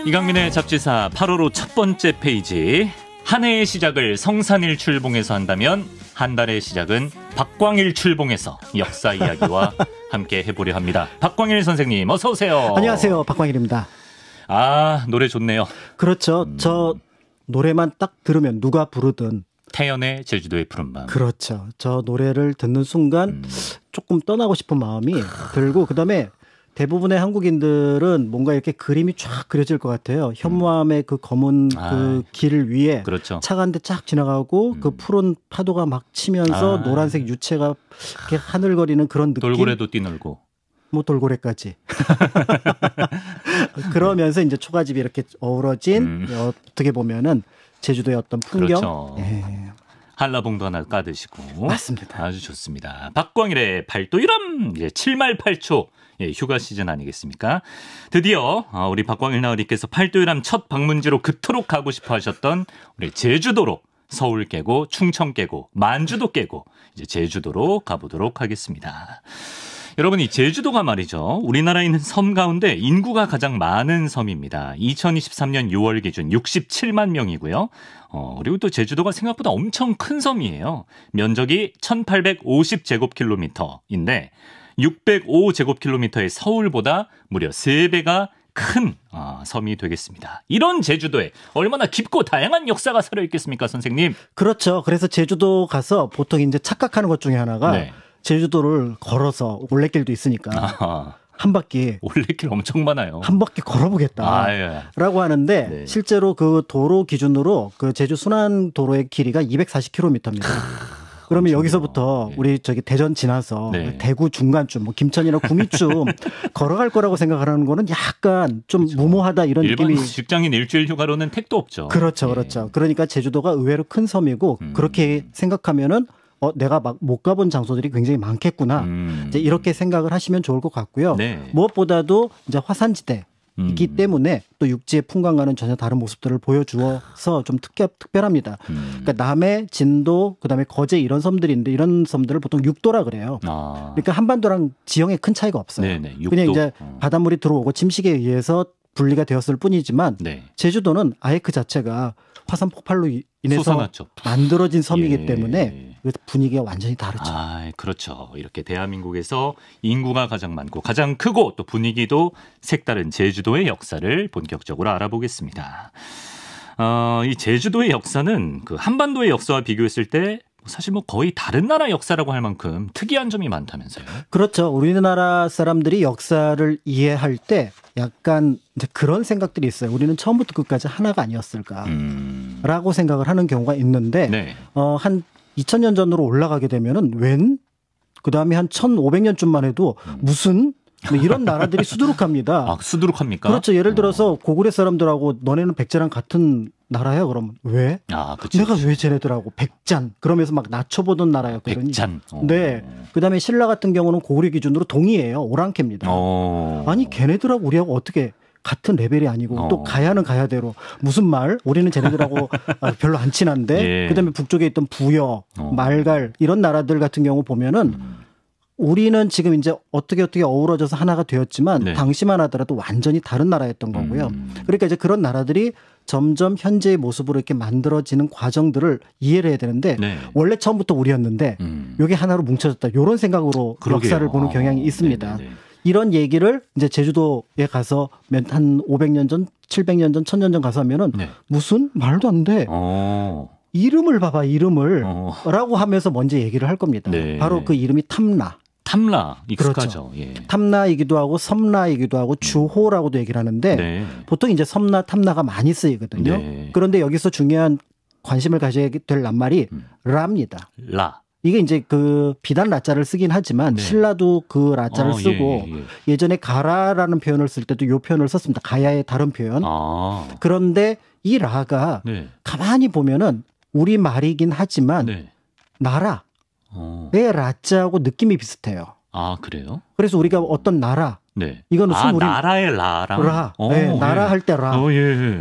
이강민의 잡지사 8월호 첫 번째 페이지. 한 해의 시작을 성산일 출봉에서 한다면 한 달의 시작은 박광일 출봉에서 역사 이야기와 함께 해보려 합니다. 박광일 선생님 어서 오세요. 안녕하세요. 박광일입니다. 아, 노래 좋네요. 그렇죠. 저 노래만 딱 들으면 누가 부르든 태연의 제주도의 푸른밤. 그렇죠. 저 노래를 듣는 순간 조금 떠나고 싶은 마음이 들고, 그다음에 대부분의 한국인들은 뭔가 이렇게 그림이 쫙 그려질 것 같아요. 현무암의 그 검은 그 길 위에 그렇죠. 차가 한 대 쫙 지나가고 그 푸른 파도가 막 치면서 노란색 유채가 이렇게 하늘거리는 그런 느낌. 돌고래도 뛰놀고. 뭐 돌고래까지. 그러면서 이제 초가집이 이렇게 어우러진 어떻게 보면은 제주도의 어떤 풍경. 그렇죠. 예. 한라봉도 하나 까드시고. 맞습니다. 아주 좋습니다. 박광일의 팔도일함. 이제 7말 8초. 예, 휴가 시즌 아니겠습니까? 드디어 우리 박광일 나으리께서 팔도일함 첫 방문지로 그토록 가고 싶어 하셨던 우리 제주도로, 서울 깨고 충청 깨고 만주도 깨고 이제 제주도로 가보도록 하겠습니다. 여러분, 이 제주도가 말이죠, 우리나라에 있는 섬 가운데 인구가 가장 많은 섬입니다. 2023년 6월 기준 67만 명이고요. 그리고 또 제주도가 생각보다 엄청 큰 섬이에요. 면적이 1850제곱킬로미터인데 605제곱킬로미터의 서울보다 무려 3배가 큰 섬이 되겠습니다. 이런 제주도에 얼마나 깊고 다양한 역사가 살아 있겠습니까, 선생님? 그렇죠. 그래서 제주도 가서 보통 이제 착각하는 것 중에 하나가 네. 제주도를 걸어서 올레길도 있으니까 한 바퀴 올레길 엄청 많아요. 한 바퀴 걸어보겠다라고 하는데 네. 실제로 그 도로 기준으로 그 제주 순환도로의 길이가 240km입니다. 그러면 여기서부터 우리 저기 대전 지나서 대구 중간쯤, 뭐 김천이나 구미쯤 걸어갈 거라고 생각하는 거는 약간 좀 무모하다 이런 일반 느낌이. 직장인 일주일 휴가로는 택도 없죠. 그렇죠, 그렇죠. 그러니까 제주도가 의외로 큰 섬이고 그렇게 생각하면은 내가 막 못 가본 장소들이 굉장히 많겠구나. 이제 이렇게 생각을 하시면 좋을 것 같고요. 네. 무엇보다도 이제 화산지대. 있기 때문에 또 육지의 풍광과는 전혀 다른 모습들을 보여주어서 좀 특별합니다. 그러니까 남해, 진도, 그다음에 거제 이런 섬들이 있는데 이런 섬들을 보통 육도라 그래요. 그러니까 한반도랑 지형에 큰 차이가 없어요. 네네, 육도. 그냥 이제 바닷물이 들어오고 침식에 의해서 분리가 되었을 뿐이지만 제주도는 아예 그 자체가 화산 폭발로 인해서 솟아났죠. 만들어진 섬이기 때문에 분위기가 완전히 다르죠. 그렇죠. 이렇게 대한민국에서 인구가 가장 많고 가장 크고 또 분위기도 색다른 제주도의 역사를 본격적으로 알아보겠습니다. 이 제주도의 역사는 그 한반도의 역사와 비교했을 때 사실 뭐 거의 다른 나라 역사라고 할 만큼 특이한 점이 많다면서요? 그렇죠. 우리나라 사람들이 역사를 이해할 때 약간 이제 그런 생각들이 있어요. 우리는 처음부터 끝까지 하나가 아니었을까라고 생각을 하는 경우가 있는데 한 2000년 전으로 올라가게 되면은 그다음에 한 1500년쯤만 해도 무슨 뭐 이런 나라들이 수두룩합니다. 수두룩합니까? 그렇죠. 예를 들어서 고구려 사람들하고 너네는 백제랑 같은 나라야? 그러면 왜? 내가 왜 쟤네들하고 백잔 그러면서 막 낮춰보던 나라였거든요. 백잔. 네. 그다음에 신라 같은 경우는 고구려 기준으로 동이에요. 오랑캐입니다. 아니 걔네들하고 우리하고 어떻게 같은 레벨이 아니고 또 가야는 가야대로 무슨 말? 우리는 쟤네들하고 별로 안 친한데 그다음에 북쪽에 있던 부여, 말갈 이런 나라들 같은 경우 보면은 우리는 지금 이제 어떻게 어우러져서 하나가 되었지만 당시만 하더라도 완전히 다른 나라였던 거고요. 그러니까 이제 그런 나라들이 점점 현재의 모습으로 이렇게 만들어지는 과정들을 이해를 해야 되는데 원래 처음부터 우리였는데 이게 하나로 뭉쳐졌다. 이런 생각으로 역사를 보는 경향이 있습니다. 이런 얘기를 이제 제주도에 가서 한 500년 전, 700년 전, 1000년 전 가서 하면은 무슨 말도 안 돼. 이름을 봐봐, 이름을. 라고 하면서 먼저 얘기를 할 겁니다. 바로 그 이름이 탐라. 탐라, 익숙하죠. 그렇죠. 탐라이기도 하고 섬라이기도 하고 주호라고도 얘기를 하는데 보통 이제 섬라, 탐라가 많이 쓰이거든요. 그런데 여기서 중요한 관심을 가져야 될 낱말이 라입니다. 이게 이제 그 비단 라자를 쓰긴 하지만 신라도 그 라자를 쓰고 예전에 가라라는 표현을 쓸 때도 이 표현을 썼습니다. 가야의 다른 표현. 그런데 이 라가 가만히 보면은 우리 말이긴 하지만 나라의 라자하고 느낌이 비슷해요. 그래요? 그래서 우리가 어떤 나라 이거는 나라의 라랑 나라 할 때 라.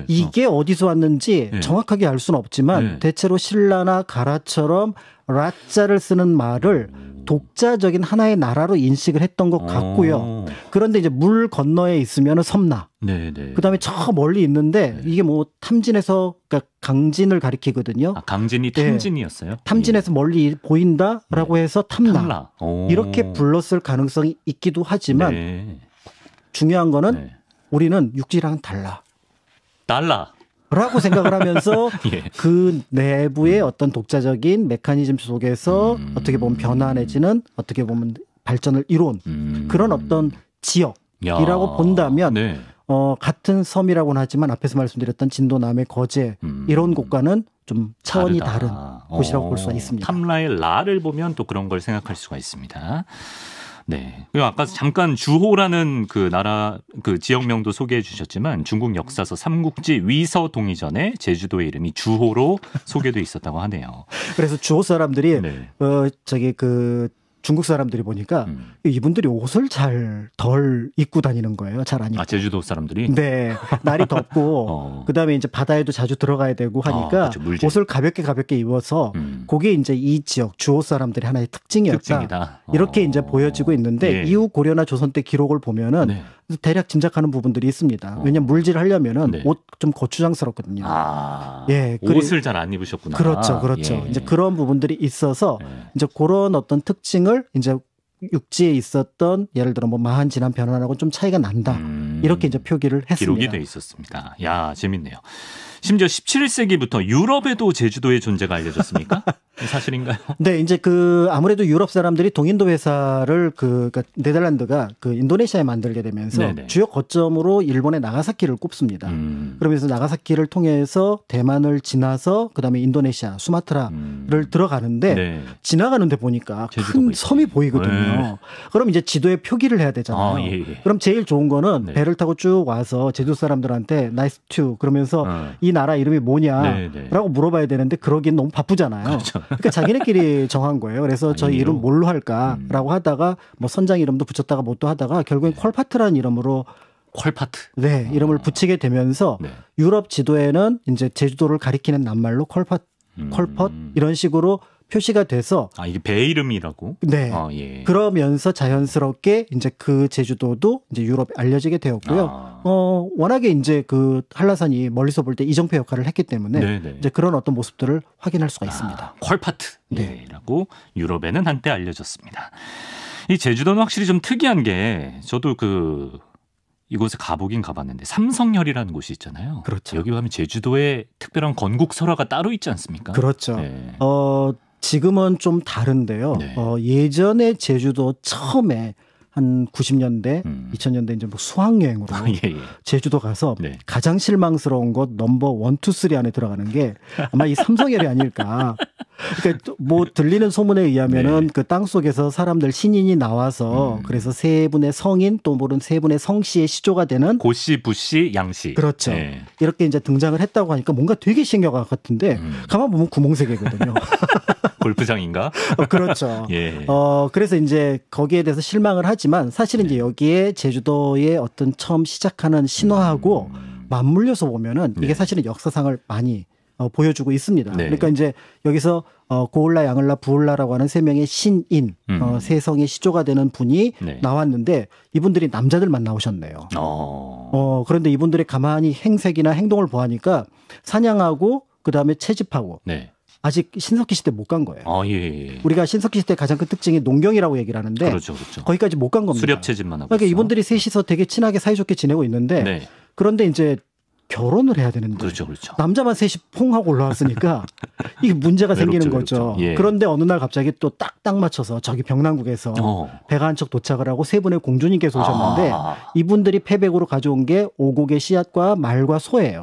이게 어디서 왔는지 정확하게 알 수는 없지만 대체로 신라나 가라처럼 라자를 쓰는 말을 독자적인 하나의 나라로 인식을 했던 것 같고요. 그런데 이제 물 건너에 있으면 섬나. 네네. 그다음에 저 멀리 있는데 이게 뭐 탐진에서 그러니까 강진을 가리키거든요. 아, 강진이 탐진이었어요? 네. 탐진에서 멀리 보인다라고 해서 탐나. 이렇게 불렀을 가능성이 있기도 하지만 중요한 거는 우리는 육지랑은 달라. 라고 생각을 하면서 그 내부의 어떤 독자적인 메커니즘 속에서 어떻게 보면 변화 내지는 어떻게 보면 발전을 이룬 그런 어떤 지역이라고 본다면 같은 섬이라고는 하지만 앞에서 말씀드렸던 진도남의 거제 이런 곳과는 좀 차원이 다른 곳이라고 볼 수가 있습니다. 탐라의 라를 보면 또 그런 걸 생각할 수가 있습니다. 네. 그리고 아까 잠깐 주호라는 그 나라 그 지역명도 소개해 주셨지만 중국 역사서 삼국지 위서동의전에 제주도의 이름이 주호로 소개돼 있었다고 하네요. 그래서 주호 사람들이 중국 사람들이 보니까 이분들이 옷을 잘 덜 입고 다니는 거예요. 잘 안 입고. 아, 제주도 사람들이? 네. 날이 덥고 그다음에 이제 바다에도 자주 들어가야 되고 하니까 그렇죠, 옷을 가볍게 입어서 그게 이제 이 지역 주호 사람들의 하나의 특징이었다. 이렇게 이제 보여지고 있는데 이후 고려나 조선 때 기록을 보면은 대략 짐작하는 부분들이 있습니다. 왜냐하면 물질을 하려면은 옷 좀 거추장스럽거든요. 옷을 잘 안 입으셨구나. 그렇죠. 이제 그런 부분들이 있어서 이제 그런 어떤 특징을 이제 육지에 있었던 예를 들어 뭐 마한 진한 변화하고 좀 차이가 난다. 이렇게 이제 표기를 했습니다. 기록이 돼 있었습니다. 야, 재밌네요. 심지어 17세기부터 유럽에도 제주도의 존재가 알려졌습니까? 사실인가요? 네, 이제 아무래도 유럽 사람들이 동인도 회사를 그러니까 네덜란드가 인도네시아에 만들게 되면서 주요 거점으로 일본의 나가사키를 꼽습니다. 그러면서 나가사키를 통해서 대만을 지나서 그다음에 인도네시아, 수마트라를 들어가는데 지나가는데 보니까 큰 섬이 보이거든요. 그럼 이제 지도에 표기를 해야 되잖아요. 그럼 제일 좋은 거는 배를 타고 쭉 와서 제주 사람들한테 나이스 튜 그러면서 이 나라 이름이 뭐냐라고 물어봐야 되는데 그러기엔 너무 바쁘잖아요. 그렇죠. 그러니까 자기네끼리 정한 거예요. 그래서 저희 이름 뭘로 할까라고 하다가 뭐 선장 이름도 붙였다가 뭣도 하다가 결국엔 콜파트라는 이름으로 이름을 붙이게 되면서 유럽 지도에는 이제 제주도를 가리키는 낱말로 콜팟 이런 식으로 표시가 돼서 이게 배 이름이라고? 네. 그러면서 자연스럽게 이제 그 제주도도 이제 유럽에 알려지게 되었고요. 워낙에 이제 그 한라산이 멀리서 볼 때 이정표 역할을 했기 때문에 이제 그런 어떤 모습들을 확인할 수가 있습니다. 콜파트라고 유럽에는 한때 알려졌습니다. 이 제주도는 확실히 좀 특이한 게 저도 이곳에 가보긴 가봤는데 삼성열이라는 곳이 있잖아요. 그렇죠. 여기 가면 제주도에 특별한 건국설화가 따로 있지 않습니까? 그렇죠. 지금은 좀 다른데요. 예전에 제주도 처음에 한 90년대, 2000년대 이제 뭐 수학여행으로 제주도 가서 가장 실망스러운 것 넘버 1, 2, 3 안에 들어가는 게 아마 이 삼성열이 아닐까. 그러니까 뭐 들리는 소문에 의하면은 그 땅 속에서 사람들 신인이 나와서 그래서 세 분의 성인 또 모른 세 분의 성씨의 시조가 되는 고씨, 부씨, 양씨. 그렇죠. 이렇게 이제 등장을 했다고 하니까 뭔가 되게 신기할 것 같은데 가만 보면 구멍세계거든요. 골프장인가? 그렇죠. 그래서 이제 거기에 대해서 실망을 하지만 사실은 이제 여기에 제주도의 어떤 처음 시작하는 신화하고 맞물려서 보면은 이게 사실은 역사상을 많이 보여주고 있습니다. 그러니까 이제 여기서 고을라, 양을라, 부을라라고 하는 세 명의 신인, 세 성의 시조가 되는 분이 나왔는데 이분들이 남자들만 나오셨네요. 그런데 이분들이 가만히 행색이나 행동을 보아하니까 사냥하고 그다음에 채집하고 아직 신석기 시대 못 간 거예요. 우리가 신석기 시대 가장 큰 특징이 농경이라고 얘기를 하는데 그렇죠. 거기까지 못 간 겁니다. 수렵 채집만 하고 그러니까 이분들이 셋이서 되게 친하게 사이좋게 지내고 있는데 그런데 이제 결혼을 해야 되는데 그렇죠. 남자만 셋이 퐁하고 올라왔으니까 이게 문제가 생기는 거죠. 그런데 어느 날 갑자기 또 딱 맞춰서 저기 병남국에서 배가 한 척 도착을 하고 세 분의 공주님께서 오셨는데 이분들이 패백으로 가져온 게 오곡의 씨앗과 말과 소예요.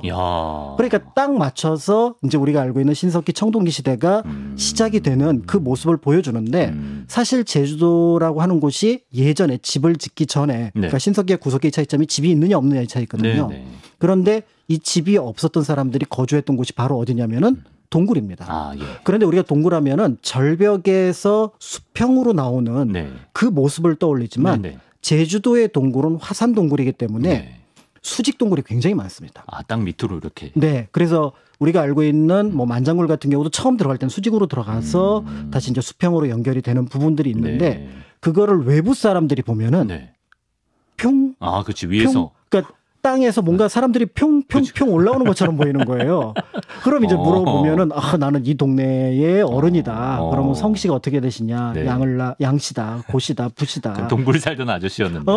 그러니까 딱 맞춰서 이제 우리가 알고 있는 신석기 청동기 시대가 시작이 되는 그 모습을 보여주는데 사실 제주도라고 하는 곳이 예전에 집을 짓기 전에 그러니까 신석기와 구석기의 차이점이 집이 있느냐 없느냐의 차이거든요. 그런데 이 집이 없었던 사람들이 거주했던 곳이 바로 어디냐면은 동굴입니다. 그런데 우리가 동굴하면은 절벽에서 수평으로 나오는 그 모습을 떠올리지만 제주도의 동굴은 화산 동굴이기 때문에 수직 동굴이 굉장히 많습니다. 아, 땅 밑으로 이렇게. 네. 그래서 우리가 알고 있는 뭐 만장굴 같은 경우도 처음 들어갈 때는 수직으로 들어가서 다시 이제 수평으로 연결이 되는 부분들이 있는데 네. 그거를 외부 사람들이 보면은 네. 평. 아, 그렇지. 위에서. 그러니까 땅에서 뭔가 사람들이 평평평 올라오는 것처럼 보이는 거예요. 그럼 이제 물어보면은 나는 이 동네의 어른이다. 그러면 성씨가 어떻게 되시냐? 네. 양씨다, 고씨다, 부씨다. 동굴 살던 아저씨였는데.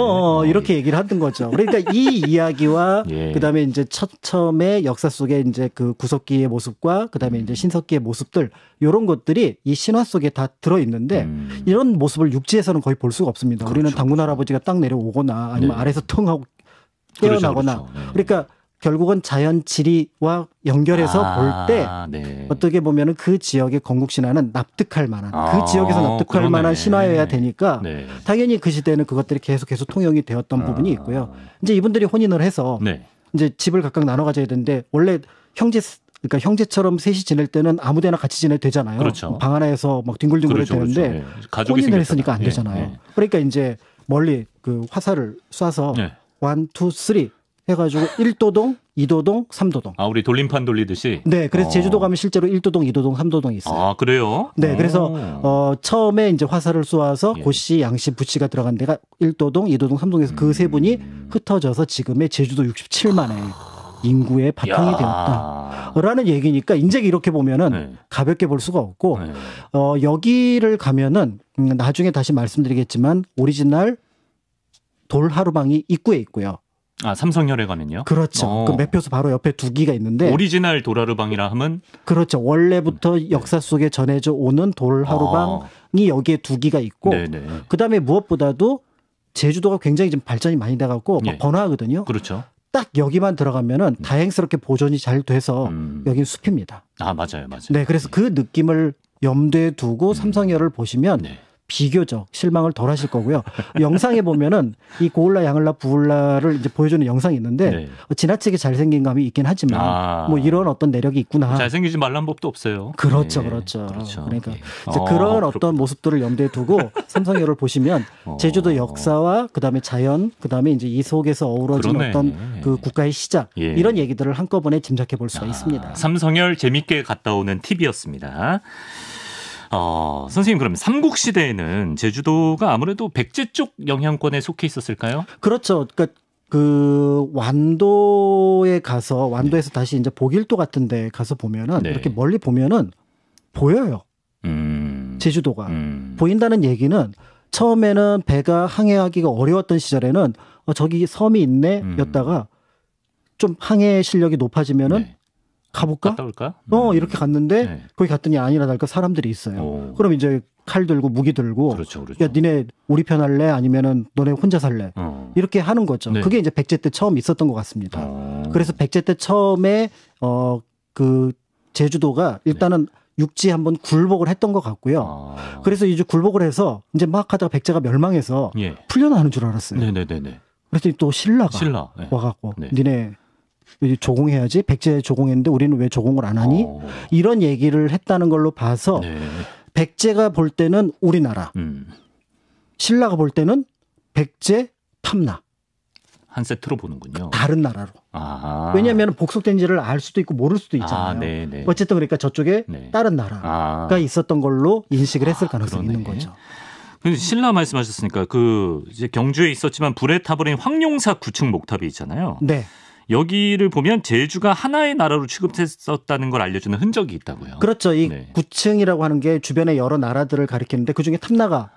이렇게 얘기를 하던 거죠. 그러니까 이 이야기와 예. 그다음에 이제 처음에 역사 속에 이제 그 구석기의 모습과 그다음에 이제 신석기의 모습들 이런 것들이 이 신화 속에 다 들어 있는데 이런 모습을 육지에서는 거의 볼 수가 없습니다. 그렇죠. 우리는 당군 할아버지가 딱 내려오거나 아니면 네. 아래에서 텅 하고 깨어나거나 그렇죠. 네. 그러니까 결국은 자연 지리와 연결해서 볼 때 네. 어떻게 보면은 그 지역의 건국 신화는 납득할 만한 그 지역에서 납득할 그러네. 만한 신화여야 되니까 네. 당연히 그 시대에는 그것들이 계속 통용이 되었던 부분이 있고요. 이제 이분들이 혼인을 해서 네. 이제 집을 각각 나눠 가져야 되는데 원래 그러니까 형제처럼 셋이 지낼 때는 아무데나 같이 지내도 되잖아요. 그렇죠. 방 하나에서 막 뒹굴뒹굴 그렇죠, 되는데 그렇죠. 혼인을 했으니까 안 예, 되잖아요. 예. 그러니까 이제 멀리 그 화살을 쏴서 네. 1, 2, 3 해가지고 1도동, 2도동, 3도동. 아, 우리 돌림판 돌리듯이. 네, 그래서 제주도 가면 실제로 1도동, 2도동, 3도동이 있어요. 아, 그래요? 네, 그래서 처음에 이제 화살을 쏘아서 예. 고씨, 양씨, 부씨가 들어간 데가 1도동, 2도동, 3도동에서 그 세 분이 흩어져서 지금의 제주도 67만의 인구의 바탕이 되었다라는 얘기니까 이제 이렇게 보면은 네. 가볍게 볼 수가 없고 네. 여기를 가면은 나중에 다시 말씀드리겠지만 오리지널 돌하루방이 입구에 있고요. 아, 삼성혈에 가면요? 그렇죠. 그 매표소 바로 옆에 두 기가 있는데 오리지널 도라르방이라 하면 그렇죠. 원래부터 역사 속에 전해져 오는 돌하루방이 여기에 두 기가 있고 네네. 그다음에 무엇보다도 제주도가 굉장히 좀 발전이 많이 돼 갖고 예. 번화하거든요. 그렇죠. 딱 여기만 들어가면은 다행스럽게 보존이 잘 돼서 여긴 숲입니다. 아, 맞아요. 맞아요. 네, 그래서 그 느낌을 염두에 두고 삼성열을 보시면 네. 비교적 실망을 덜 하실 거고요. 영상에 보면은 이 고울라, 양을라, 부울라를 이제 보여주는 영상이 있는데 네. 지나치게 잘생긴 감이 있긴 하지만 뭐 이런 어떤 내력이 있구나. 잘생기지 말란 법도 없어요. 그렇죠, 네. 그렇죠. 그러니까 예. 이제 그런 어떤 모습들을 염두에 두고 삼성열을 보시면 제주도 역사와 그다음에 자연, 그다음에 이제 이 속에서 어우러진 그러네. 어떤 그 국가의 시작 예. 이런 얘기들을 한꺼번에 짐작해 볼 수가 있습니다. 삼성열 재밌게 갔다 오는 팁이었습니다. 선생님, 그럼 삼국시대에는 제주도가 아무래도 백제 쪽 영향권에 속해 있었을까요? 그렇죠. 그러니까 그 완도에서 다시 이제 보길도 같은 데 가서 보면은 네. 이렇게 멀리 보면은 보여요. 제주도가. 보인다는 얘기는 처음에는 배가 항해하기가 어려웠던 시절에는 저기 섬이 있네 였다가 좀 항해 실력이 높아지면은 네. 가볼까? 갔다 올까? 이렇게 갔는데 네. 거기 갔더니 아니나 다를까 사람들이 있어요. 그럼 이제 칼 들고 무기 들고 그렇죠, 그렇죠. 야 니네 우리 편 할래? 아니면은 너네 혼자 살래? 이렇게 하는 거죠. 네. 그게 이제 백제 때 처음 있었던 것 같습니다. 그래서 백제 때 처음에 그 제주도가 일단은 육지에 한번 굴복을 했던 것 같고요. 그래서 이제 굴복을 해서 이제 막 하다가 백제가 멸망해서 예. 풀려나는 줄 알았어요. 네네네네. 그랬더니 또 신라 네. 와갖고 네. 니네 조공해야지. 백제 조공했는데 우리는 왜 조공을 안 하니? 이런 얘기를 했다는 걸로 봐서 네. 백제가 볼 때는 우리나라, 신라가 볼 때는 백제 탐나. 한 세트로 보는군요. 다른 나라로. 아. 왜냐하면 복속된지를 알 수도 있고 모를 수도 있잖아요. 아, 네네. 어쨌든 그러니까 저쪽에 네. 다른 나라가 있었던 걸로 인식을 했을 가능성이 있는 거죠. 신라 말씀하셨으니까 그 이제 경주에 있었지만 불에 타버린 황룡사 구층 목탑이 있잖아요. 네. 여기를 보면 제주가 하나의 나라로 취급했었다는 걸 알려주는 흔적이 있다고요. 그렇죠. 이 구층이라고 하는 게 주변의 여러 나라들을 가리키는데 그중에 탐나가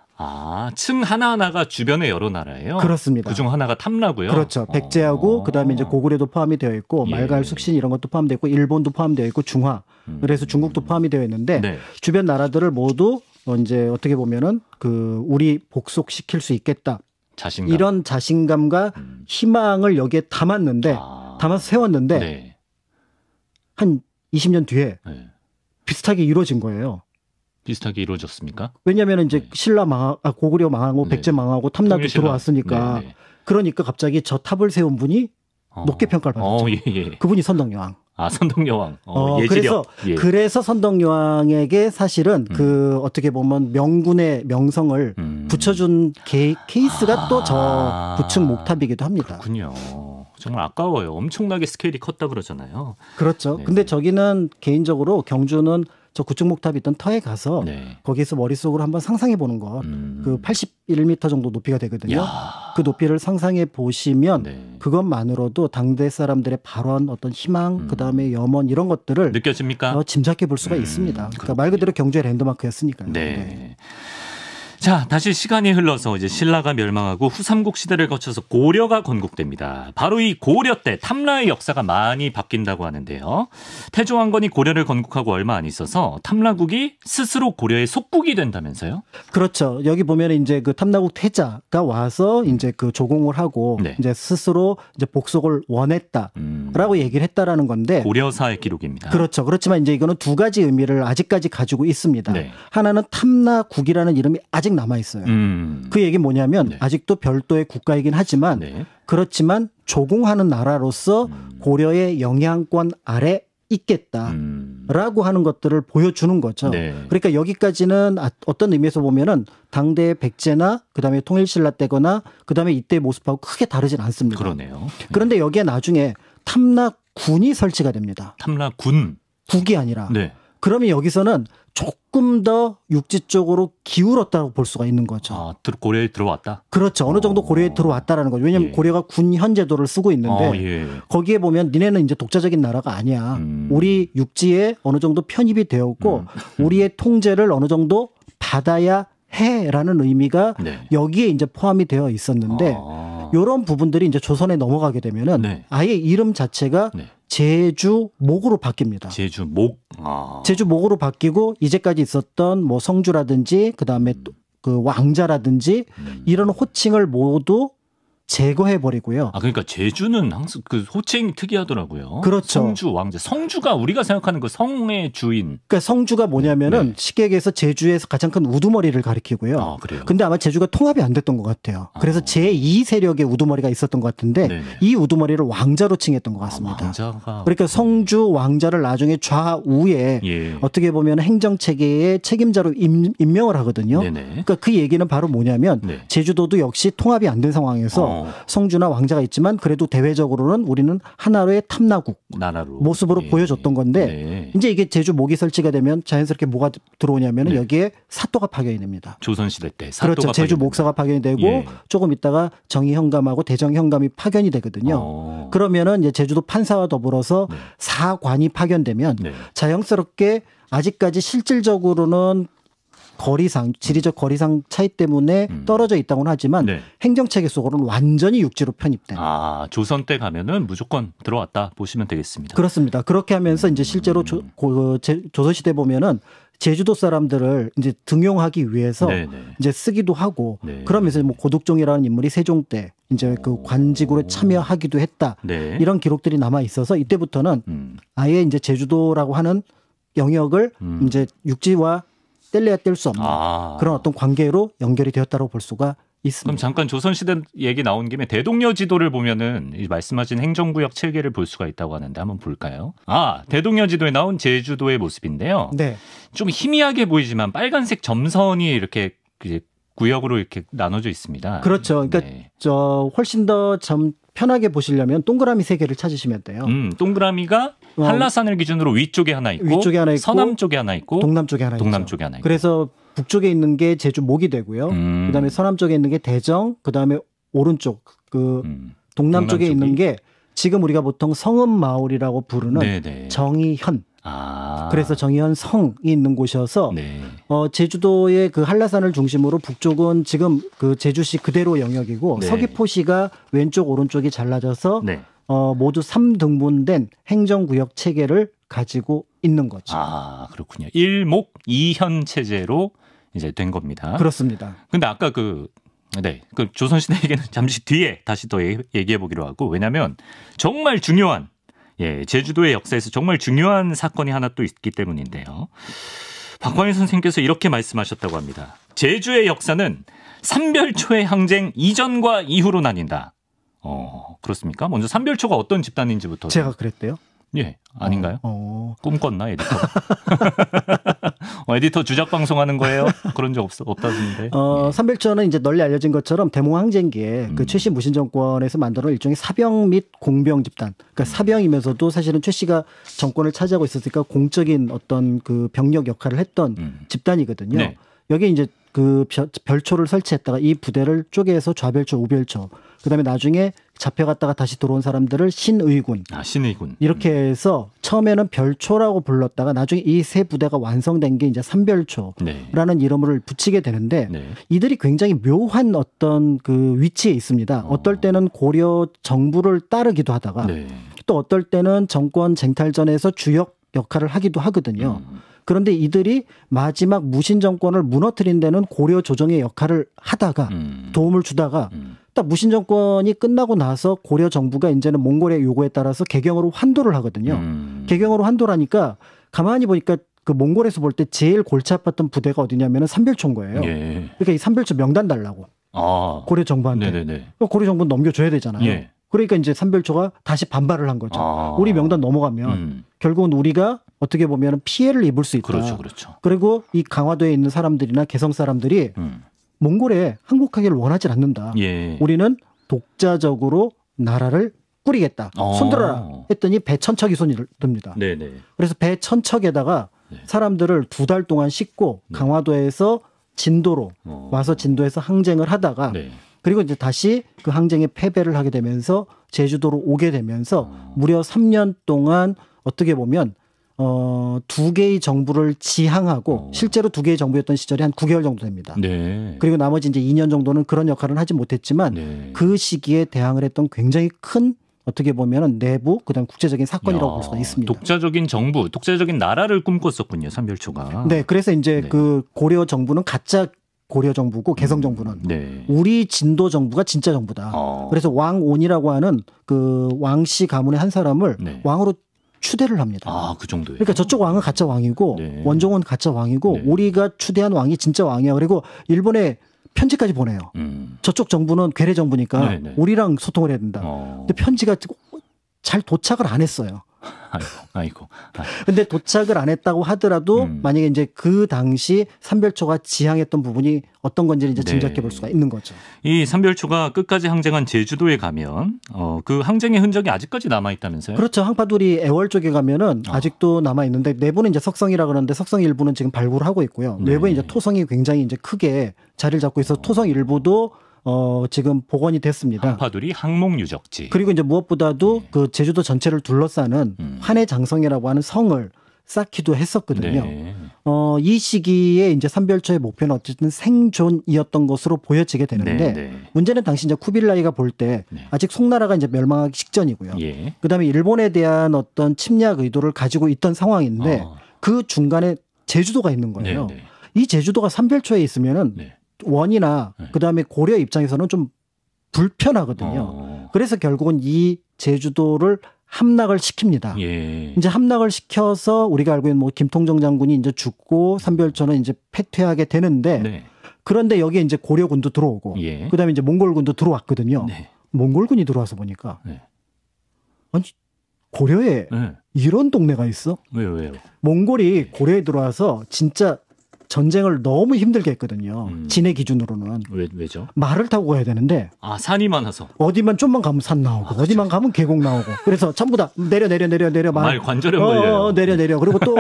층 하나하나가 주변의 여러 나라예요? 그렇습니다. 그중 하나가 탐나고요? 그렇죠. 백제하고 그다음에 이제 고구려도 포함이 되어 있고 말갈, 숙신 이런 것도 포함되어 있고 일본도 포함되어 있고 중화 그래서 중국도 포함이 되어 있는데 네. 주변 주변 나라들을 모두 이제 어떻게 보면은 그 우리 복속시킬 수 있겠다. 자신감. 이런 자신감과 희망을 여기에 담았는데 담아서 세웠는데 네. 한 20년 뒤에 네. 비슷하게 이루어진 거예요. 비슷하게 이루어졌습니까? 왜냐하면 이제 신라 고구려 망하고 백제 망하고 탐나도 통일신라. 들어왔으니까 네. 그러니까 갑자기 저 탑을 세운 분이 높게 평가를 받았죠. 예. 그분이 선덕여왕. 선덕여왕. 예지력. 그래서 선덕여왕에게 사실은 그 어떻게 보면 명군의 명성을 붙여준 케이스가 또 저 부층 목탑이기도 합니다. 그렇군요. 정말 아까워요. 엄청나게 스케일이 컸다 그러잖아요. 그렇죠. 네. 근데 저기는 개인적으로 경주는 저 구축목탑이 있던 터에 가서 네. 거기서 머릿속으로 한번 상상해 보는 것. 그 81m 정도 높이가 되거든요. 야. 그 높이를 상상해 보시면 네. 그것만으로도 당대 사람들의 발언, 어떤 희망, 그다음에 염원 이런 것들을 느껴집니까? 짐작해 볼 수가 있습니다. 그러니까 말 그대로 경주의 랜드마크였으니까요. 네. 네. 자, 다시 시간이 흘러서 이제 신라가 멸망하고 후삼국 시대를 거쳐서 고려가 건국됩니다. 바로 이 고려 때 탐라의 역사가 많이 바뀐다고 하는데요. 태조왕건이 고려를 건국하고 얼마 안 있어서 탐라국이 스스로 고려의 속국이 된다면서요? 그렇죠. 여기 보면 이제 그 탐라국 태자가 와서 이제 그 조공을 하고 네. 이제 스스로 이제 복속을 원했다라고 얘기를 했다라는 건데 고려사의 기록입니다. 그렇죠. 그렇지만 이제 이거는 두 가지 의미를 아직까지 가지고 있습니다. 네. 하나는 탐라국이라는 이름이 아직 남아 있어요. 그 얘기 뭐냐면 네. 아직도 별도의 국가이긴 하지만 네. 그렇지만 조공하는 나라로서 고려의 영향권 아래 있겠다라고 하는 것들을 보여주는 거죠. 네. 그러니까 여기까지는 어떤 의미에서 보면은 당대 백제나 그다음에 통일신라 때거나 그다음에 이때 모습하고 크게 다르진 않습니다. 그러네요. 그런데 여기에 나중에 탐라군이 설치가 됩니다. 탐라군. 국이 아니라. 네. 그러면 여기서는 조금 더 육지 쪽으로 기울었다고 볼 수가 있는 거죠. 아, 고려에 들어왔다? 그렇죠. 어느 정도 고려에 들어왔다라는 거죠. 왜냐하면 예. 고려가 군 현제도를 쓰고 있는데 예. 거기에 보면 니네는 이제 독자적인 나라가 아니야. 우리 육지에 어느 정도 편입이 되었고 우리의 통제를 어느 정도 받아야 해라는 의미가 네. 여기에 이제 포함이 되어 있었는데 이런 부분들이 이제 조선에 넘어가게 되면은 네. 아예 이름 자체가 네. 제주목으로 바뀝니다. 제주목. 제주목으로 바뀌고 이제까지 있었던 뭐 성주라든지 그다음에 또 그 왕자라든지 이런 호칭을 모두 제거해 버리고요. 아, 그러니까 제주는 항상 그 호칭이 특이하더라고요. 그렇죠. 성주, 왕자. 성주가 우리가 생각하는 그 성의 주인. 그러니까 성주가 뭐냐면은 네. 시객에서 제주에서 가장 큰 우두머리를 가리키고요. 아, 그래요? 근데 아마 제주가 통합이 안 됐던 것 같아요. 그래서 제2 세력의 우두머리가 있었던 것 같은데 네네. 이 우두머리를 왕자로 칭했던 것 같습니다. 왕자가. 그러니까 성주 왕자를 나중에 좌우에 예. 어떻게 보면 행정체계의 책임자로 임명을 하거든요. 네네. 그러니까 그 얘기는 바로 뭐냐면 네. 제주도도 역시 통합이 안 된 상황에서 성주나 왕자가 있지만 그래도 대외적으로는 우리는 하나로의 탐나국 나라로. 모습으로 예. 보여줬던 건데 네. 이제 이게 제주 목이 설치가 되면 자연스럽게 뭐가 들어오냐면 네. 여기에 사또가 파견이 됩니다. 조선시대 때. 사또가 그렇죠. 제주 파견된다. 목사가 파견이 되고 예. 조금 있다가 정의현감하고 대정현감이 파견이 되거든요. 그러면은 이제 제주도 판사와 더불어서 네. 사관이 파견되면 네. 자연스럽게 아직까지 실질적으로는 거리상 지리적 거리상 차이 때문에 떨어져 있다고는 하지만 네. 행정체계 속으로는 완전히 육지로 편입된. 아, 조선 때 가면은 무조건 들어왔다 보시면 되겠습니다. 그렇습니다. 그렇게 하면서 이제 실제로 조선시대 보면은 제주도 사람들을 이제 등용하기 위해서 네네. 이제 쓰기도 하고 네. 그러면서 뭐 고독종이라는 인물이 세종 때 이제 그 관직으로 참여하기도 했다. 네. 이런 기록들이 남아 있어서 이때부터는 아예 이제 제주도라고 하는 영역을 이제 육지와 뗄래야 뗄 수 없는 그런 어떤 관계로 연결이 되었다고 볼 수가 있습니다. 그럼 잠깐 조선시대 얘기 나온 김에 대동여 지도를 보면은 이 말씀하신 행정구역 체계를 볼 수가 있다고 하는데 한번 볼까요? 아, 대동여 지도에 나온 제주도의 모습인데요. 네. 좀 희미하게 보이지만 빨간색 점선이 이렇게 이제 구역으로 이렇게 나눠져 있습니다. 그렇죠. 그러니까 네. 훨씬 더 편하게 보시려면 동그라미 3개를 찾으시면 돼요. 동그라미가 한라산을 기준으로 위쪽에 하나 있고, 서남 쪽에 하나 있고, 동남 쪽에 하나 동남 있죠. 쪽에 하나 있고. 그래서 북쪽에 있는 게 제주 목이 되고요. 그다음에 서남 쪽에 있는 게 대정, 그다음에 오른쪽 동남 쪽에 있는 게 지금 우리가 보통 성읍 마을이라고 부르는 네네. 정의현. 아. 그래서 정의현 성이 있는 곳이어서 네. 제주도의 그 한라산을 중심으로 북쪽은 지금 그 제주시 그대로 영역이고 네. 서귀포시가 왼쪽 오른쪽이 잘라져서 네. 모두 3등분된 행정구역 체계를 가지고 있는 거죠. 아, 그렇군요. 일목 이현 체제로 이제 된 겁니다. 그렇습니다. 근데 아까 그 조선시대 얘기는 잠시 뒤에 다시 더 얘기해 보기로 하고, 왜냐하면 정말 중요한 제주도의 역사에서 정말 중요한 사건이 하나 또 있기 때문인데요. 박광일 선생님께서 이렇게 말씀하셨다고 합니다. 제주의 역사는 삼별초의 항쟁 이전과 이후로 나뉜다. 그렇습니까? 먼저 삼별초가 어떤 집단인지부터. 제가 그랬대요? 예, 아닌가요? 꿈꿨나, 에디터? 에디터 주작 방송하는 거예요? 그런 적 없다던데. 삼별초는 이제 널리 알려진 것처럼 대몽 항쟁기에 그 최씨 무신 정권에서 만들어낸 일종의 사병 및 공병 집단. 그러니까 사병이면서도 사실은 최 씨가 정권을 차지하고 있었으니까 공적인 어떤 그 병력 역할을 했던 집단이거든요. 네. 여기 이제 그 별초를 설치했다가 이 부대를 쪼개서 좌별초, 우별초, 그다음에 나중에 잡혀갔다가 다시 들어온 사람들을 신의군. 신의군. 이렇게 해서 처음에는 별초라고 불렀다가 나중에 이 세 부대가 완성된 게 이제 삼별초라는 이름을 붙이게 되는데 이들이 굉장히 묘한 어떤 그 위치에 있습니다. 어떨 때는 고려 정부를 따르기도 하다가 또 어떨 때는 정권 쟁탈전에서 주역 역할을 하기도 하거든요. 그런데 이들이 마지막 무신 정권을 무너뜨린 데는 고려 조정의 역할을 하다가 도움을 주다가 딱 무신 정권이 끝나고 나서 고려 정부가 이제는 몽골의 요구에 따라서 개경으로 환도를 하거든요. 개경으로 환도를 하니까 가만히 보니까 그 몽골에서 볼 때 제일 골치 아팠던 부대가 어디냐면은 삼별초인 거예요. 그러니까 이 삼별초 명단 달라고. 고려 정부한테. 고려 정부는 넘겨줘야 되잖아요. 그러니까 이제 삼별초가 다시 반발을 한 거죠. 우리 명단 넘어가면 결국은 우리가 어떻게 보면 피해를 입을 수 있다. 그렇죠. 그리고 이 강화도에 있는 사람들이나 개성 사람들이 몽골에 항복하기를 원하지 않는다. 우리는 독자적으로 나라를 꾸리겠다. 손들어라 했더니 배 천척이 손이 듭니다. 그래서 배 천척에다가 사람들을 2달 동안 싣고 강화도에서 진도로 와서 진도에서 항쟁을 하다가 그리고 이제 다시 그 항쟁에 패배를 하게 되면서 제주도로 오게 되면서 무려 3년 동안 어떻게 보면 2개의 정부를 지향하고 실제로 2개의 정부였던 시절이 한 9개월 정도 됩니다. 그리고 나머지 이제 2년 정도는 그런 역할을 하지 못했지만 그 시기에 대항을 했던 굉장히 큰 어떻게 보면 내부 그다음 국제적인 사건이라고 볼 수가 있습니다. 독자적인 정부, 독자적인 나라를 꿈꿨었군요. 삼별초가. 네, 그래서 이제 그 고려 정부는 가짜 고려 정부고 개성 정부는 우리 진도 정부가 진짜 정부다. 그래서 왕온이라고 하는 그 왕씨 가문의 한 사람을 왕으로 추대를 합니다. 그 정도예요. 그러니까 저쪽 왕은 가짜 왕이고 원종은 가짜 왕이고 우리가 추대한 왕이 진짜 왕이야. 그리고 일본에 편지까지 보내요. 저쪽 정부는 괴뢰 정부니까 우리랑 소통을 해야 된다. 근데 편지가 잘 도착을 안 했어요. 아이고. 근데 도착을 안 했다고 하더라도 만약에 이제 그 당시 삼별초가 지향했던 부분이 어떤 건지를 이제 짐작해 볼 수가 있는 거죠. 이 삼별초가 끝까지 항쟁한 제주도에 가면 그 항쟁의 흔적이 아직까지 남아 있다면서요? 그렇죠. 항파두리 애월 쪽에 가면은 아직도 남아 있는데 내부는 이제 석성이라 그러는데 석성 일부는 지금 발굴을 하고 있고요. 외부에 이제 토성이 굉장히 이제 크게 자리를 잡고 있어서 토성 일부도 지금 복원이 됐습니다. 항파두리 항목 유적지. 그리고 이제 무엇보다도 그 제주도 전체를 둘러싸는 환해장성이라고 하는 성을 쌓기도 했었거든요. 이 시기에 이제 삼별초의 목표는 어쨌든 생존이었던 것으로 보여지게 되는데 문제는 당시 이제 쿠빌라이가 볼 때 아직 송나라가 이제 멸망하기 직전이고요. 그다음에 일본에 대한 어떤 침략 의도를 가지고 있던 상황인데 그 중간에 제주도가 있는 거예요. 이 제주도가 삼별초에 있으면은 원이나 그다음에 고려 입장에서는 좀 불편하거든요. 그래서 결국은 이 제주도를 함락을 시킵니다. 이제 함락을 시켜서 우리가 알고 있는 뭐 김통정 장군이 이제 죽고 삼별초는 이제 패퇴하게 되는데 그런데 여기에 이제 고려군도 들어오고 그다음에 이제 몽골군도 들어왔거든요. 몽골군이 들어와서 보니까 아니 고려에 이런 동네가 있어? 왜요? 몽골이 고려에 들어와서 진짜 전쟁을 너무 힘들게 했거든요. 진해 기준으로는. 왜죠? 말을 타고 가야 되는데. 산이 많아서. 어디만 좀만 가면 산 나오고, 어디만 가면 계곡 나오고. 그래서 전부 다 내려. 말 관절염 걸려요. 내려. 그리고 또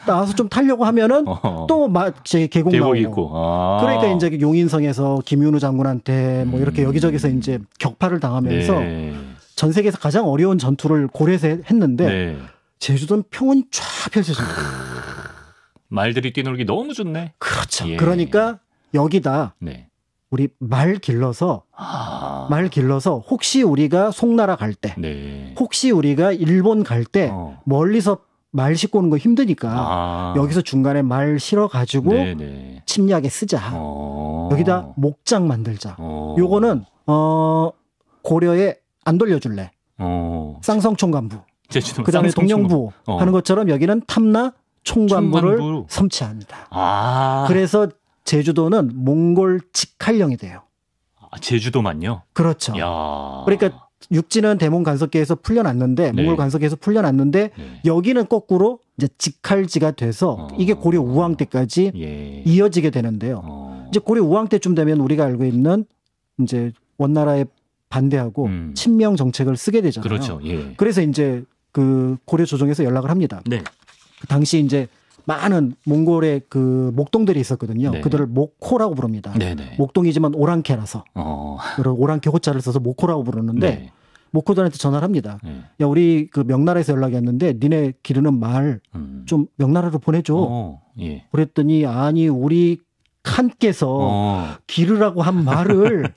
나와서 좀 타려고 하면은 또 계곡 나오고. 있고. 그러니까 이제 용인성에서 김윤우 장군한테 뭐 이렇게 여기저기서 이제 격파를 당하면서 전 세계에서 가장 어려운 전투를 고려에서 했는데 제주도는 평온이 쫙 펼쳐집니다. 말들이 뛰놀기 너무 좋네. 그렇죠. 그러니까 여기다 우리 말 길러서 혹시 우리가 송나라 갈 때, 혹시 우리가 일본 갈 때 멀리서 말 싣고 오는 거 힘드니까 여기서 중간에 말 실어가지고 침략에 쓰자. 여기다 목장 만들자. 요거는 고려에 안 돌려줄래. 쌍성총관부. 그다음에 동령부 하는 것처럼 여기는 탐나 총관부를 섬치합니다. 그래서 제주도는 몽골 직할령이 돼요. 제주도만요? 그렇죠. 그러니까 육지는 대몽 간섭기에서 풀려났는데 몽골 간섭기에서 풀려났는데 여기는 거꾸로 이제 직할지가 돼서 이게 고려 우왕 때까지 예. 이어지게 되는데요. 이제 고려 우왕 때쯤 되면 우리가 알고 있는 이제 원나라에 반대하고 친명 정책을 쓰게 되잖아요. 그렇죠. 예. 그래서 이제 그 고려 조정에서 연락을 합니다. 네. 그 당시 이제 많은 몽골의 그 목동들이 있었거든요. 네. 그들을 목호라고 부릅니다. 네네. 목동이지만 오랑캐라서 오랑캐 호자를 써서 목호라고 부르는데 네. 목호들한테 전화를 합니다. 네. 야, 우리 그 명나라에서 연락이 왔는데 니네 기르는 말 좀 명나라로 보내줘. 예. 그랬더니 아니 우리 칸께서 기르라고 한 말을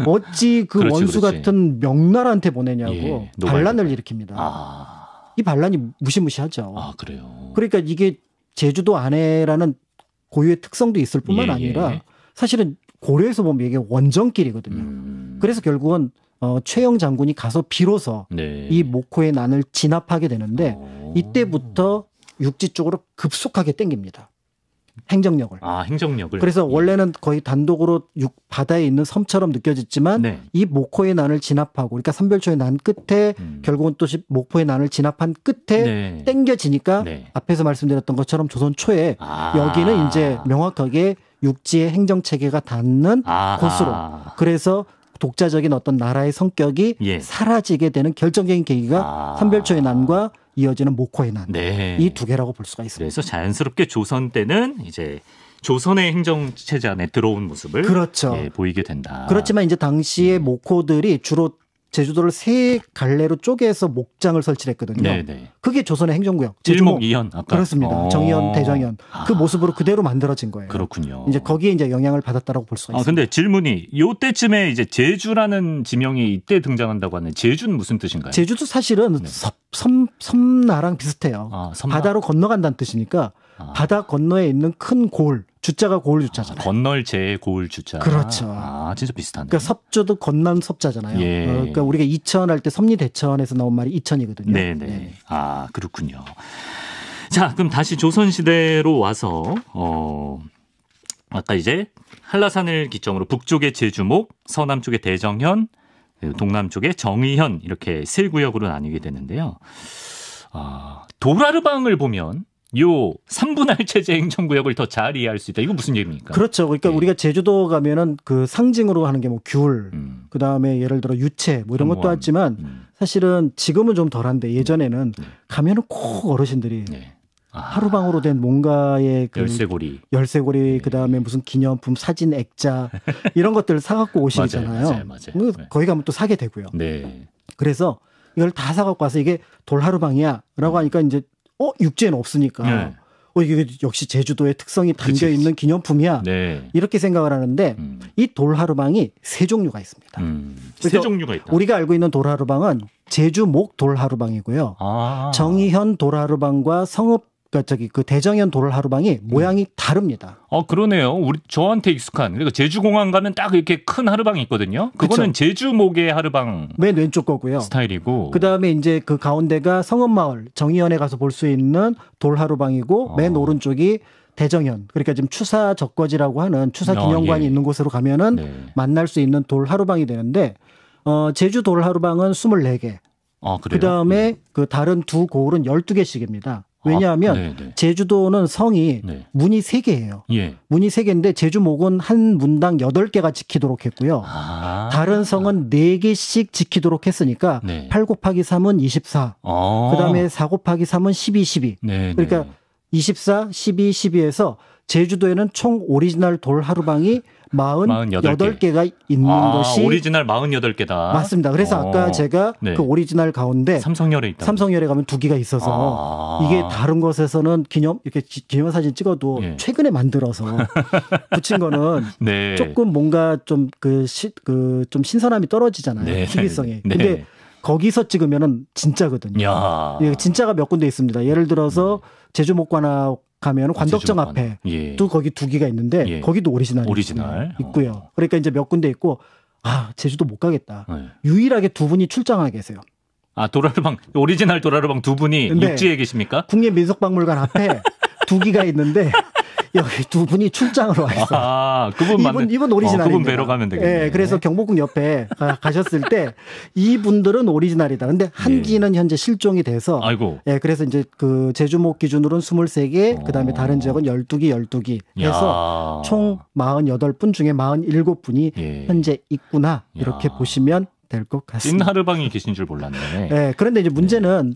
어찌 그 그렇지, 원수 그렇지. 같은 명나라한테 보내냐고 예, 반란을 일으킵니다. 이 반란이 무시무시하죠. 아, 그래요. 그러니까 이게 제주도 안에라는 고유의 특성도 있을 뿐만 아니라 사실은 고려에서 보면 이게 원정길이거든요. 그래서 결국은 최영 장군이 가서 비로소 네. 이 목호의 난을 진압하게 되는데 이때부터 육지 쪽으로 급속하게 땡깁니다. 행정력을. 아, 행정력을. 그래서 원래는 거의 단독으로 바다에 있는 섬처럼 느껴졌지만 네. 이 목호의 난을 진압하고 그러니까 삼별초의 난 끝에 결국은 또 목호의 난을 진압한 끝에 네. 땡겨지니까 네. 앞에서 앞에서 말씀드렸던 것처럼 조선 초에 여기는 이제 명확하게 육지의 행정체계가 닿는 곳으로 그래서 독자적인 어떤 나라의 성격이 예. 사라지게 되는 결정적인 계기가 삼별초의 난과 이어지는 목호의 난. 네. 이 두 개라고 볼 수가 있습니다. 그래서 자연스럽게 조선 때는 이제 조선의 행정체제 안에 들어온 모습을 그렇죠. 예, 보이게 된다. 그렇지만 이제 당시의 목호들이 주로 제주도를 세 갈래로 쪼개서 목장을 설치했거든요. 네네. 그게 조선의 행정구역. 일목 이현 아까 그렇습니다. 정의연, 대정연 그 모습으로 그대로 만들어진 거예요. 그렇군요. 이제 거기에 이제 영향을 받았다라고 볼 수가 있습니다. 근데 질문이 요때쯤에 이제 제주라는 지명이 이때 등장한다고 하는 제주는 무슨 뜻인가요? 제주도 사실은 섬나랑 비슷해요. 섬나? 바다로 건너간다는 뜻이니까 바다 건너에 있는 큰 고을, 주자가 고을 주자잖아요. 건널 제 고을 주자. 그렇죠. 진짜 비슷하네. 그러니까 섭조도 건넌 섭자잖아요. 예. 그러니까 우리가 이천할 때 섭리대천에서 나온 말이 이천이거든요. 네네. 네. 그렇군요. 자, 그럼 다시 조선시대로 와서 아까 이제 한라산을 기점으로 북쪽에 제주목, 서남쪽에 대정현, 동남쪽에 정의현 이렇게 세 구역으로 나뉘게 되는데요. 도라르방을 보면 요 3분할 체제 행정구역을 더 잘 이해할 수 있다. 이거 무슨 얘기입니까? 그렇죠. 그러니까 우리가 제주도 가면은 그 상징으로 하는 게 뭐 귤, 그 다음에 예를 들어 유채 뭐 이런 것도 왔지만 사실은 지금은 좀 덜한데 예전에는 가면은 꼭 어르신들이 하루방으로 된 뭔가의 그 열쇠고리 그 다음에 무슨 기념품, 사진, 액자 이런 것들을 사갖고 오시잖아요. 맞아요. 거기 가면 또 사게 되고요. 네. 그래서 이걸 다 사갖고 와서 이게 돌하루방이야라고 하니까 이제 육지에는 없으니까 이게 역시 제주도의 특성이 담겨 있는 기념품이야. 네. 이렇게 생각을 하는데 이 돌하루방이 세 종류가 있습니다. 세 종류가 있다. 우리가 알고 있는 돌하루방은 제주목 돌하루방이고요. 정의현 돌하루방과 그 대정현 돌하루방이 모양이 다릅니다. 그러네요. 저한테 익숙한. 그러니까 제주공항 가면 딱 이렇게 큰 하루방이 있거든요. 그거는 그쵸? 제주목의 하루방. 맨 왼쪽 거고요. 스타일이고. 그다음에 이제 그 가운데가 성읍마을 정의현에 가서 볼 수 있는 돌하루방이고 맨 오른쪽이 대정현. 그러니까 지금 추사 적거지라고 하는 추사 기념관이 있는 곳으로 가면은 만날 수 있는 돌하루방이 되는데 제주 돌하루방은 24개. 그다음에 그 다른 두 고을은 12개씩입니다. 왜냐하면 제주도는 성이 문이 3개예요. 문이 3개인데 제주목은 한 문당 8개가 지키도록 했고요. 다른 성은 4개씩 지키도록 했으니까 8 곱하기 3은 24. 그다음에 4 곱하기 3은 12, 12. 그러니까 24, 12, 12에서 제주도에는 총 오리지널 돌하루방이 48개가 있는 것이 오리지널 48개다. 맞습니다. 그래서 아까 제가 그 오리지널 가운데 삼성열에 있다. 삼성열에 가면 2개가 있어서 이게 다른 곳에서는 이렇게 기념사진 찍어도 최근에 만들어서 붙인 거는 조금 뭔가 좀 좀 신선함이 떨어지잖아요. 희귀성이. 근데 거기서 찍으면은 진짜거든요. 진짜가 몇 군데 있습니다. 예를 들어서 제주목관악 가면 관덕정 앞에 또 거기 2개가 있는데 거기도 오리지널 있고요. 그러니까 이제 몇 군데 있고 제주도 못 가겠다. 유일하게 2분이 출장하게 계세요. 도라르방 오리지널 도라르방 2분이 육지에 계십니까? 국립민속박물관 앞에 2기가 있는데 여기 두 분이 출장을 와 있어요. 이분 오리지널입니다. 그분 뵈러 가면 되겠네. 네, 그래서 경복궁 옆에 가셨을 때 이분들은 오리지널이다. 근데 한지는 현재 실종이 돼서 아이고. 예, 그래서 이제 그 제주목 기준으로는 23개, 그다음에 다른 지역은 12개 해서 총 48분 중에 47분이 현재 있구나. 이렇게 보시면 될 것 같습니다. 찐하르방이 계신 줄 몰랐네. 네, 그런데 이제 문제는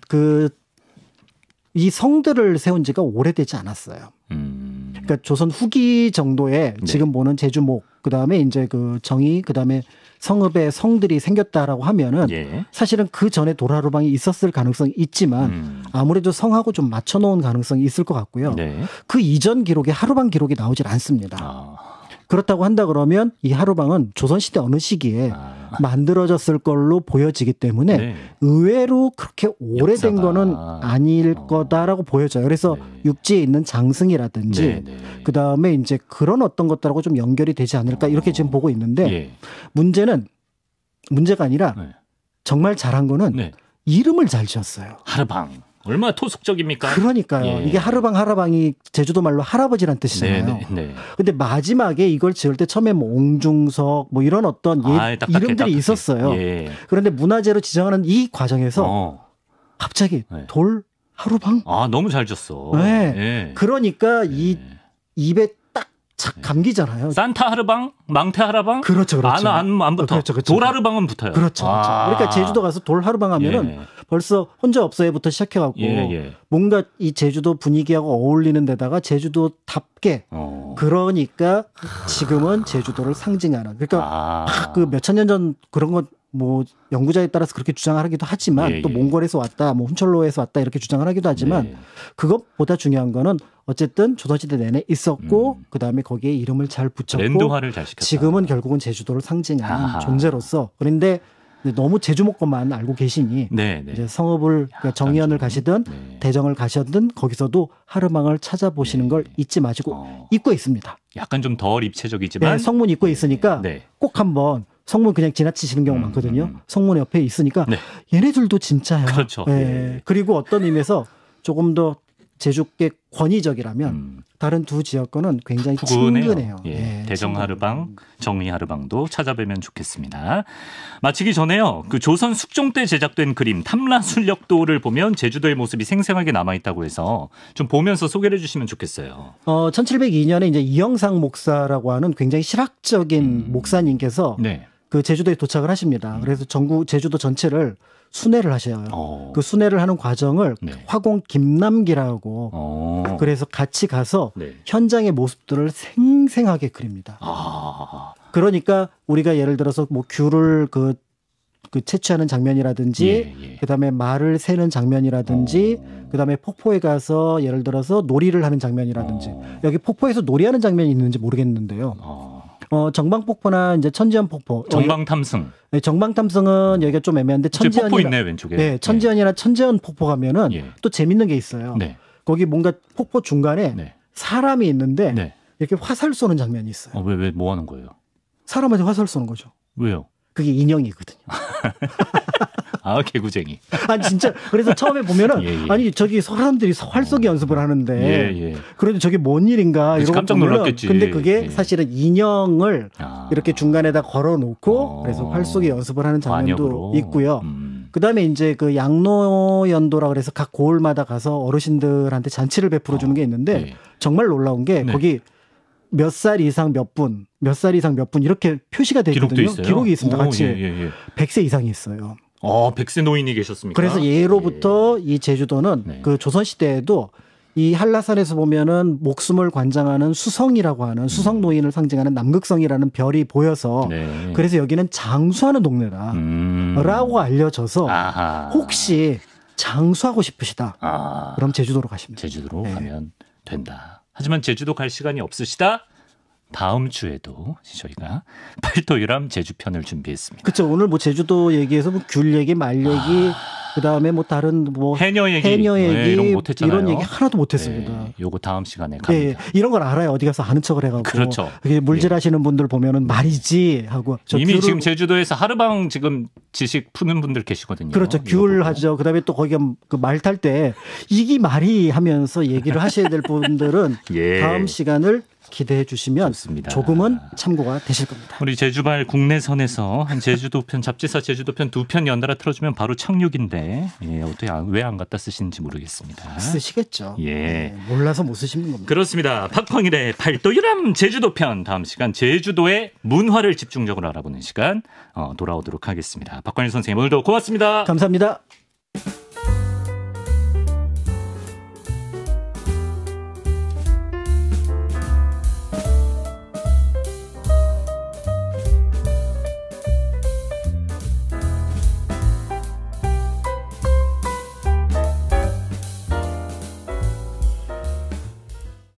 이 성들을 세운 지가 오래되지 않았어요. 그러니까 조선 후기 정도에 지금 보는 제주목, 그다음에 이제 그 정의, 그다음에 성읍의 성들이 생겼다라고 하면은 사실은 그 전에 돌하루방이 있었을 가능성이 있지만 아무래도 성하고 좀 맞춰 놓은 가능성이 있을 것 같고요. 그 이전 기록에 하루방 기록이 나오질 않습니다. 그렇다고 한다 그러면 이 하루방은 조선시대 어느 시기에 만들어졌을 걸로 보여지기 때문에 의외로 그렇게 오래된 거는 아닐 거다라고 보여져요. 그래서 육지에 있는 장승이라든지 그다음에 이제 그런 어떤 것들하고 좀 연결이 되지 않을까 이렇게 지금 보고 있는데 문제가 아니라 정말 잘한 거는 이름을 잘 지었어요. 하루방. 얼마나 토속적입니까? 그러니까요. 이게 하루방이 제주도 말로 할아버지란 뜻이잖아요. 근데 마지막에 이걸 지을 때 처음에 뭐 옹중석 뭐 이런 어떤 이름들이 있었어요. 그런데 문화재로 지정하는 이 과정에서 갑자기 돌 하루방? 너무 잘 졌어. 그러니까 이 입에 착 감기잖아요. 산타 하르방, 망태 하르방, 그렇죠. 안 붙어. 그렇죠. 돌 하르방은 붙어요. 그렇죠. 그러니까 제주도 가서 돌 하르방 하면은 벌써 혼자 없어요부터 시작해갖고 뭔가 이 제주도 분위기하고 어울리는 데다가 제주도답게 그러니까 지금은 제주도를 상징하는. 그러니까 그 몇천 년 전 그런 것. 뭐 연구자에 따라서 그렇게 주장을 하기도 하지만 또 몽골에서 왔다, 뭐 훈철로에서 왔다 이렇게 주장을 하기도 하지만 그것보다 중요한 거는 어쨌든 조선시대 내내 있었고 그다음에 거기에 이름을 잘 붙였고 랜드화를 잘 시켰다. 지금은 결국은 제주도를 상징하는 존재로서 그런데 너무 제주목 것만 알고 계시니 이제 성읍을 그러니까 정의연을 가시든 대정을 가시든 거기서도 하루망을 찾아보시는 걸 잊지 마시고 입구에 있습니다. 약간 좀 덜 입체적이지만 성문 입구에 있으니까 꼭 한번 성문 그냥 지나치시는 경우 많거든요. 성문 옆에 있으니까 얘네들도 진짜야. 그렇죠. 그리고 어떤 의미에서 조금 더 제주께 권위적이라면 다른 두 지역과는 굉장히 친근해요. 대정 하르방, 정의 하르방도 찾아뵈면 좋겠습니다. 마치기 전에요. 그 조선 숙종 때 제작된 그림 탐라술력도를 보면 제주도의 모습이 생생하게 남아 있다고 해서 좀 보면서 소개를 해주시면 좋겠어요. 1702년에 이제 이영상 목사라고 하는 굉장히 실학적인 목사님께서 그 제주도에 도착을 하십니다. 그래서 제주도 전체를 순회를 하셔요. 그 순회를 하는 과정을 화공 김남기라고 그래서 같이 가서 현장의 모습들을 생생하게 그립니다. 그러니까 우리가 예를 들어서 뭐 귤을 그 채취하는 장면이라든지 그다음에 말을 세는 장면이라든지 그다음에 폭포에 가서 예를 들어서 놀이를 하는 장면이라든지 여기 폭포에서 놀이하는 장면이 있는지 모르겠는데요. 정방폭포나 이제 천지연 폭포. 정방탐승. 정방탐승은 여기가 좀 애매한데 천지연이 폭포 있네 왼쪽에. 천지연이나 천지연 폭포 가면은 또 재밌는 게 있어요. 거기 뭔가 폭포 중간에 사람이 있는데 이렇게 화살 쏘는 장면이 있어요. 왜 뭐 하는 거예요? 사람한테 화살 쏘는 거죠. 왜요? 그게 인형이거든요. 개구쟁이. 아니 진짜 그래서 처음에 보면은 아니 저기 사람들이 활쏘기 연습을 하는데 그런데 저게 뭔 일인가 이러고 깜짝 놀랐겠지. 근데 그게 사실은 인형을 이렇게 중간에다 걸어놓고 그래서 활쏘기 연습을 하는 장면도 있고요. 그다음에 이제 그 양로연도라 그래서 각 고을마다 가서 어르신들한테 잔치를 베풀어 주는 게 있는데 정말 놀라운 게 거기 몇 살 이상 몇 분 이렇게 표시가 되어 있거든요. 기록이 있습니다. 같이 100세 이상이 있어요. 100세 노인이 계셨습니까? 그래서 예로부터 이 제주도는 그 조선시대에도 이 한라산에서 보면은 목숨을 관장하는 수성이라고 하는 수성 노인을 상징하는 남극성이라는 별이 보여서 그래서 여기는 장수하는 동네다라고 알려져서 혹시 장수하고 싶으시다. 그럼 제주도로 가십니다. 제주도로 가면 된다. 하지만 제주도 갈 시간이 없으시다? 다음 주에도 저희가 팔도유람 제주편을 준비했습니다. 그렇죠. 오늘 뭐 제주도 얘기해서 뭐 귤 얘기, 말 얘기, 그다음에 뭐 다른 뭐 해녀 얘기 이런 얘기 하나도 못했습니다. 네, 요거 다음 시간에 갑니다. 이런 걸 알아요. 어디 가서 아는 척을 해가지고. 그렇죠. 물질하시는 분들 보면은 말이지 하고. 이미 지금 제주도에서 하루방 지금 지식 푸는 분들 계시거든요. 그렇죠. 귤하죠. 그다음에 또 거기 그 말 탈 때 이기 말이 하면서 얘기를 하셔야 될 분들은 다음 시간을 기대해 주시면 좋습니다. 조금은 참고가 되실 겁니다. 우리 제주발 국내선에서 한 제주도 편 잡지사 제주도 편 2편 연달아 틀어주면 바로 착륙인데 어떻게 왜 안 갖다 쓰시는지 모르겠습니다. 쓰시겠죠. 예, 몰라서 못 쓰시는 겁니다. 그렇습니다. 박광일의 팔도유람 제주도 편 다음 시간 제주도의 문화를 집중적으로 알아보는 시간 돌아오도록 하겠습니다. 박광일 선생님 오늘도 고맙습니다. 감사합니다.